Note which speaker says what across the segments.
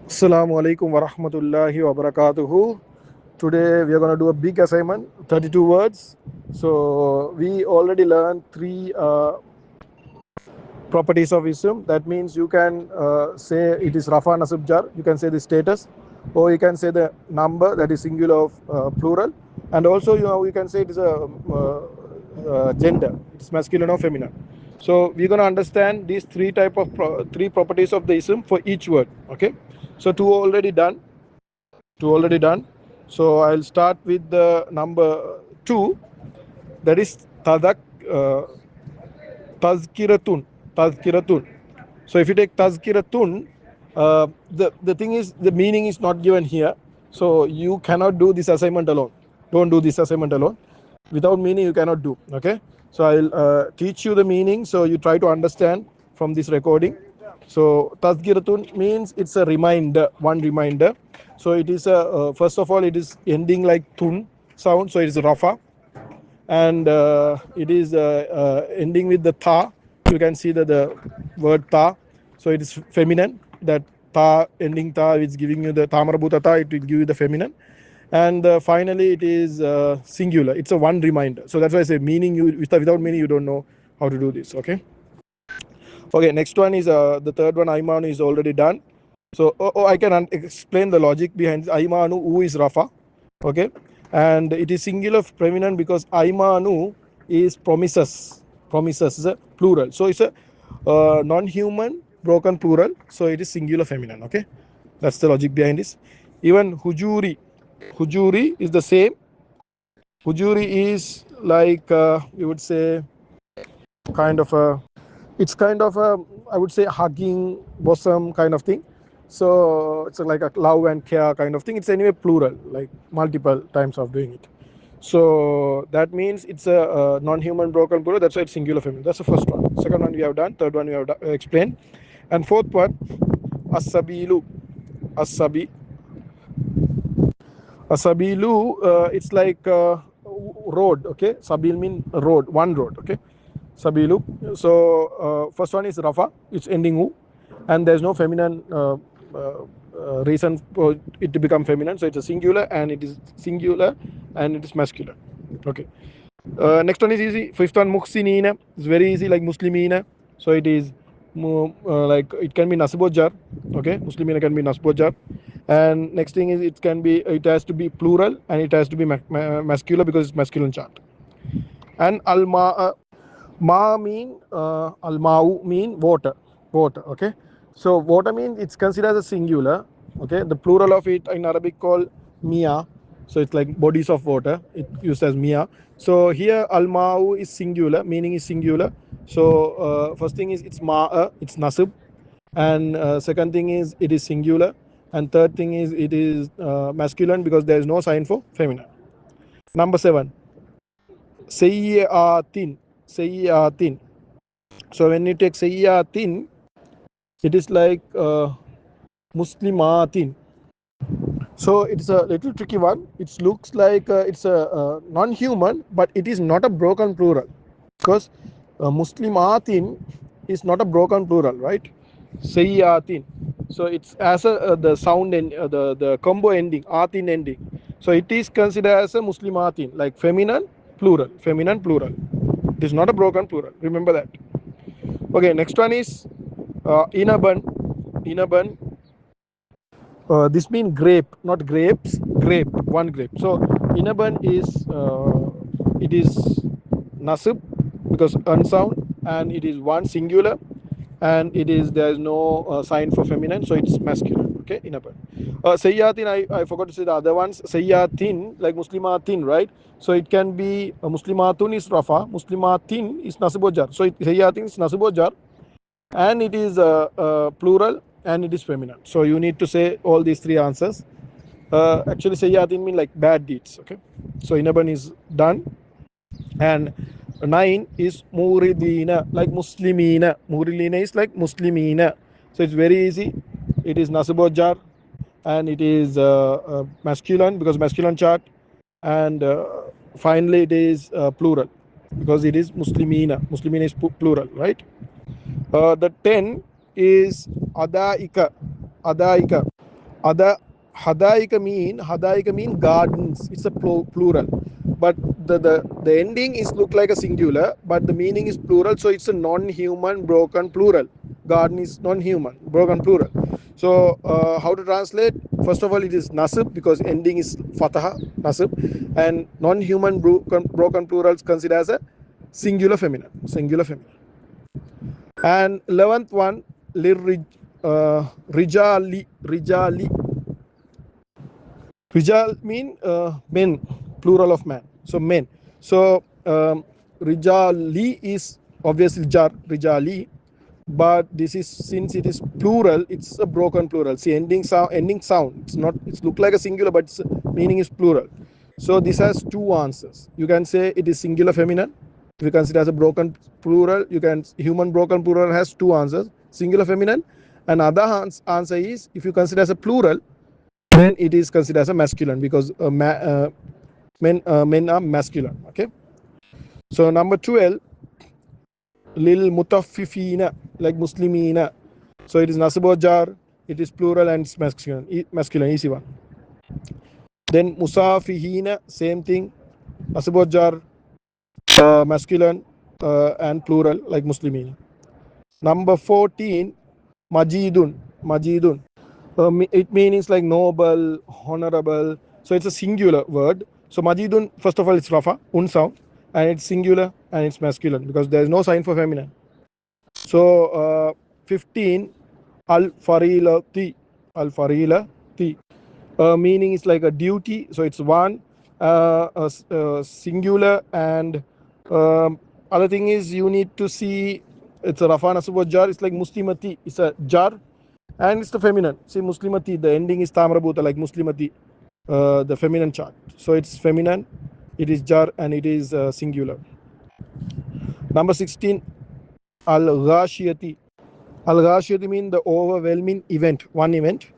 Speaker 1: Assalamu alaikum wa rahmatullahi wa barakatuhu. Today we are going to do a big assignment, 32 words. So we already learned three properties of ism. That means you can say it is Rafa Nasib Jar, you can say the status, or you can say the number, that is singular of plural, and also you can say it is a gender, it's masculine or feminine. So we're going to understand these three properties of the ism for each word. Okay, so two already done. So I'll start with the number two, that is uh, tazkiratun. Tazkiratun. So if you take tazkiratun, the thing is the meaning is not given here. So you cannot do this assignment alone. Don't do this assignment alone. Without meaning you cannot do. Okay. So I'll teach you the meaning. So you try to understand from this recording. So tazkiratun means it's a reminder, one reminder. So it is a first of all it is ending like tun sound. So it is rafa, and it is ending with the tha. You can see that the word tha, so it is feminine. That tha, ending tha, is giving you the tamarabhuta tha, it will give you the feminine. And finally it is singular, it's a one reminder. So that's why I say meaning, you without meaning you don't know how to do this. Okay, next one is the third one, aimanu, is already done. So I can explain the logic behind aimanu. U is rafa. Okay, and it is singular feminine because aimanu is promises. Promises is a plural, so it's a non-human broken plural, so it is singular feminine. Okay, that's the logic behind this. Even hujuri is the same. Hujuri is like you would say kind of a, it's kind of a, I would say hugging bosom kind of thing. So it's like a love and care kind of thing. It's anyway plural, like multiple times of doing it. So that means it's a non-human broken plural. That's why it's singular feminine. That's the first one. Second one we have done. Third one we have explained. And fourth one, asabilu. Asabi. Asabilu. It's like road. Okay. Sabil mean road. One road. Okay. Sabilu. So first one is Rafa, it's ending U, and there's no feminine reason for it to become feminine. So it's a singular, and it is singular, and it is masculine. Okay. Next one is easy. Fifth one, Muhsinina. It's very easy, like Muslimina. So it is like it can be Nasibojar. Okay, Muslimina can be Nasibojar. And next thing is it can be, it has to be plural, and it has to be masculine because it's masculine chart. And Alma. Ma mean almau mean water, water. Okay, so water means it's considered as a singular. Okay, the plural of it in Arabic called mia, so it's like bodies of water, it used as mia. So here almau is singular, meaning is singular. So first thing is it's ma'a, it's nasib, and second thing is it is singular, and third thing is it is masculine because there is no sign for feminine. Number 7, sayyatin. Sayyatin. So when you take sayyatin, it is like muslimatin. So it's a little tricky one. It looks like it's a non-human, but it is not a broken plural, because muslimatin is not a broken plural, right? Sayyatin. So it's as a the sound and the combo ending, atin ending. So it is considered as a muslimatin, like feminine plural, feminine plural. It is not a broken plural. Remember that. Okay, next one is inaban. Inaban. This means grape, not grapes. Grape, one grape. So inaban is it is nasib because unsound, and it is one singular, and it is, there is no sign for feminine, so it's masculine. Okay, inaban. Sayyatin, I forgot to say the other ones. Sayyatin, like muslimatin, right? So it can be muslimatun is rafa, muslimatin is nasibojar. So sayyatin is nasibojar, and it is plural, and it is feminine. So you need to say all these three answers. Actually, sayyatin mean like bad deeds. Okay, so inaban is done, and 9 is muridina, like muslimina. Muridina is like muslimina. So it's very easy. It is nasibojar, and it is masculine because masculine chart, and finally it is plural because it is muslimina. Muslimina is plural, right? The 10 is adaika. Adaika. Ada hadaika mean gardens. It's a plural, but the ending is look like a singular, but the meaning is plural. So it's a non-human broken plural. Garden is non-human broken plural. So how to translate? First of all, it is nasib because ending is fataha nasib, and non-human broken plurals considered as a singular feminine. Singular feminine. And 11th one, rijali. Rijal mean men, plural of man. So men. So rijali is obviously jar, rijali, but this is, since it is plural, it's a broken plural. See, ending sound. It's not. It's look like a singular, but its meaning is plural. So this has two answers. You can say it is singular feminine. If you consider as a broken plural, you can human broken plural has two answers: singular feminine. And other answer is, if you consider as a plural, then it is considered as a masculine because men are masculine. Okay. So number 12, lil mutaffifina, like muslimina. So it is nasib or jar. It is plural and it's masculine. Masculine, easy one. Then musafihina, same thing. Nasib or jar, masculine and plural like muslimina. Number 14, majidun. Majidun. It means like noble, honorable. So it's a singular word. So majidun, first of all, it's rafa, un sound, and it's singular and it's masculine because there is no sign for feminine. So 15, al farilati. Al farilati. Meaning is like a duty. So it's one, singular, and other thing is you need to see it's a rafa nasab jar. It's like muslimati. It's a jar and it's the feminine. See, muslimati, the ending is tamrabuta, like muslimati, the feminine chart. So it's feminine, it is jar, and it is singular. Number 16, al ghashiyati. Al ghashiyati means the overwhelming event, one event.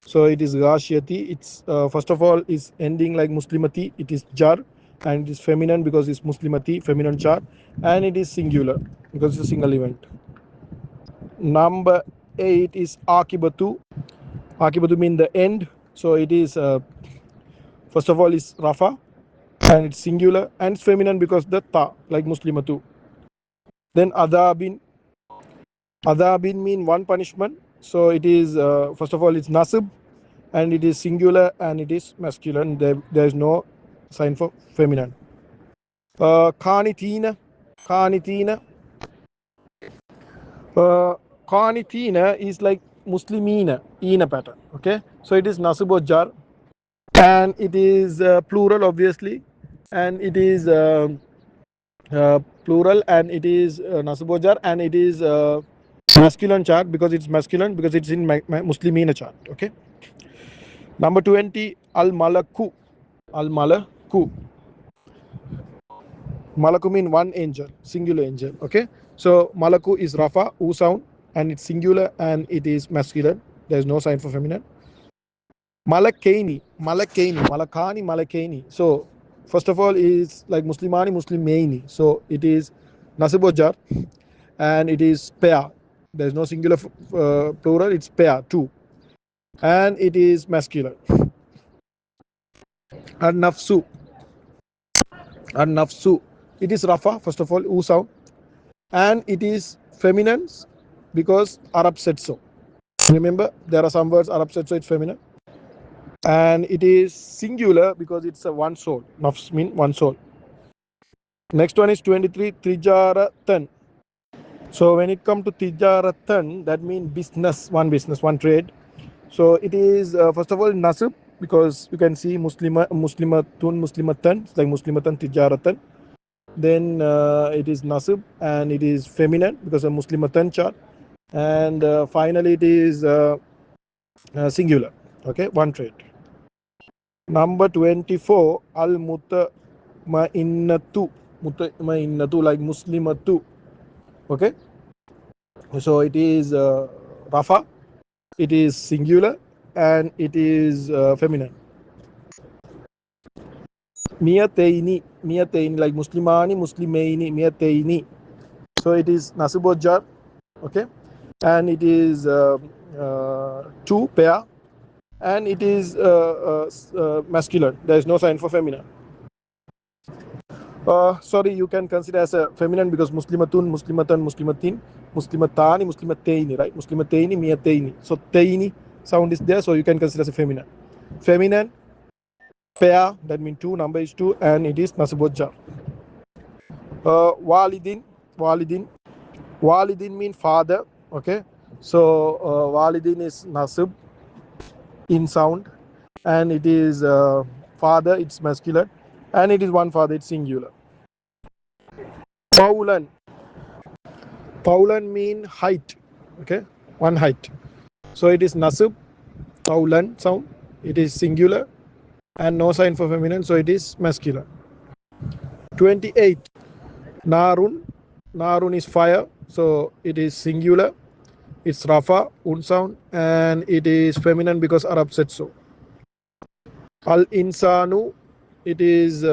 Speaker 1: So it is ghashiyati. It's first of all is ending like muslimati. It is jar, and it is feminine because it's muslimati, feminine chart, and it is singular because it's a single event. Number 8 is akibatu. Akibatu means the end. So it is first of all is rafa, and it's singular and it's feminine because the ta, like muslimatu. Then adabin. Adabin mean one punishment. So it is first of all it's nasib, and it is singular and it is masculine. There is no sign for feminine. Kanitina. Kanitina. Kanitina is like muslimina, ina pattern. Okay, so it is nasib or jar, and it is plural obviously, and it is plural, and it is nasib or jar, and it is masculine chart because it's masculine because it's in muslimina chart. Okay. Number 20, al malaku. Al malaku. Malaku mean one angel, singular angel. Okay. So malaku is rafa, u sound, and it's singular and it is masculine. There's no sign for feminine. Malakaini, Malakani, Malakaini. So first of all is like Muslimani, Muslimaini. So it is nasib or jar, and it is pair. There's no singular plural. It's pair, two, and it is masculine. And nafsu, it is rafa, first of all, u sound, and it is feminine because Arab said so. Remember, there are some words Arab said so, it's feminine. And it is singular because it's a one soul. Nafs mean one soul. Next one is 23, tijaratan. So when it comes to tijaratan, that means business, one trade. So it is first of all nasib because you can see muslimatun, muslimatan, it's like muslimatan, tijaratan. Then it is nasib and it is feminine because of muslimatan chart. And finally it is singular. Okay, one trade. Number 24, al mutmainnatu. Mutmainnatu, like muslimatu. Okay, so it is rafa, it is singular, and it is feminine. Miyateini, like muslimani, muslimaini, miyateini. So it is nasib or jar. Okay, and it is two pair, and it is masculine. There is no sign for feminine. Sorry, you can consider as a feminine because muslimatun, muslimatan, muslimatin, muslimatani, muslimataini, right? Muslimataini, miyataini. So taini sound is there, so you can consider as a feminine. Feminine, pair, that means two, number is two, and it is nasibojjar. Walidin, walidin. Walidin mean father, okay? So walidin is nasib in sound, and it is father, it's masculine, and it is one father, it's singular. Paulan. Paulan mean height, okay? One height. So it is nasib, paulan sound, it is singular, and no sign for feminine, so it is masculine. 28. Narun. Narun is fire, so it is singular. It's Rafa, un sound, and it is feminine because Arab said so. Al insanu, it is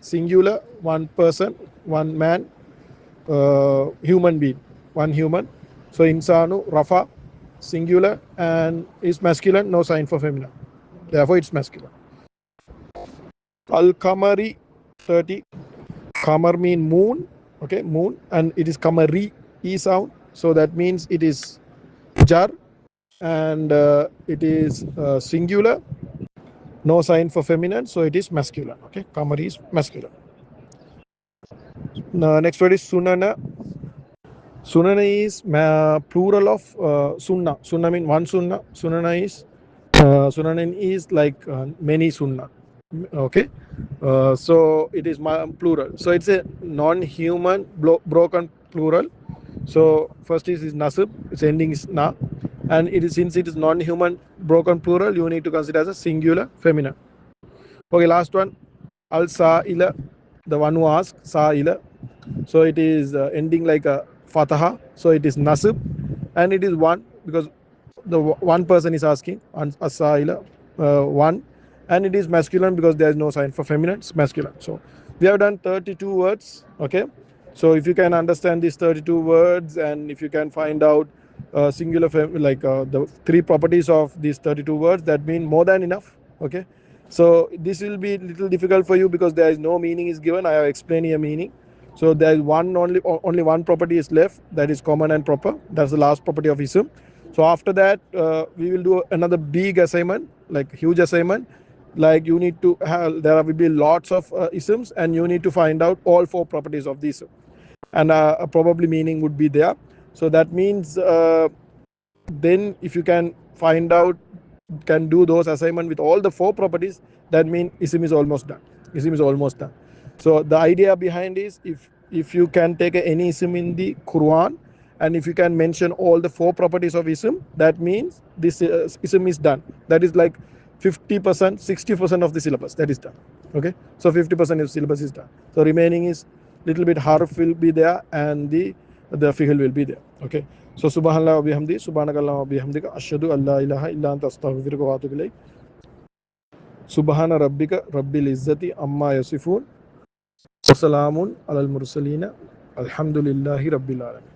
Speaker 1: singular, one person, one man, human being, one human. So insanu, Rafa, singular, and is masculine, no sign for feminine. Therefore, it's masculine. Al kamari, 30. Kamar mean moon, okay, moon, and it is kamari, e sound. So that means it is jar, and it is singular, no sign for feminine, so it is masculine, okay? Kamari is masculine. Next word is sunana. Sunana is plural of sunnah. Sunnah means one sunnah. Sunana is sunanan is like many sunnah, okay? So it is plural, so it's a non-human broken plural. So first is nasib, its ending is na, and it is, since it is non-human broken plural, you need to consider as a singular feminine. Okay, last one, al sa'ila, the one who asks, sa'ila. So it is ending like a fataha, so it is nasib, and it is one because the one person is asking, as-sa'ila, one, and it is masculine because there is no sign for feminine, it's masculine. So we have done 32 words, okay? So if you can understand these 32 words, and if you can find out singular the three properties of these 32 words, that means more than enough, okay? So this will be a little difficult for you because there is no meaning is given. I have explained here meaning. So there is only one property is left, that is common and proper. That's the last property of ism. So after that, we will do another big assignment, like huge assignment. Like you need to have, there will be lots of isms, and you need to find out all four properties of the ism, and probably meaning would be there. So that means then if you can find out, can do those assignment with all the four properties, that means ism is almost done. Ism is almost done. So the idea behind is, if you can take any ism in the Quran, and if you can mention all the four properties of ism, that means this ism is done. That is like 50%, 60% of the syllabus, that is done, okay? So 50% of syllabus is done. So remaining is little bit harf will be there, and the fi'l will be there, okay? So subhanallah wa bihamdi, subhanakallah wa bihamdika, ashhadu an la ilaha illa anta astaghfiruka wa atubu ilayk. Subhana rabbika rabbil izzati amma yasifun, wa salamun alal mursalina, alhamdulillahi rabbil alamin.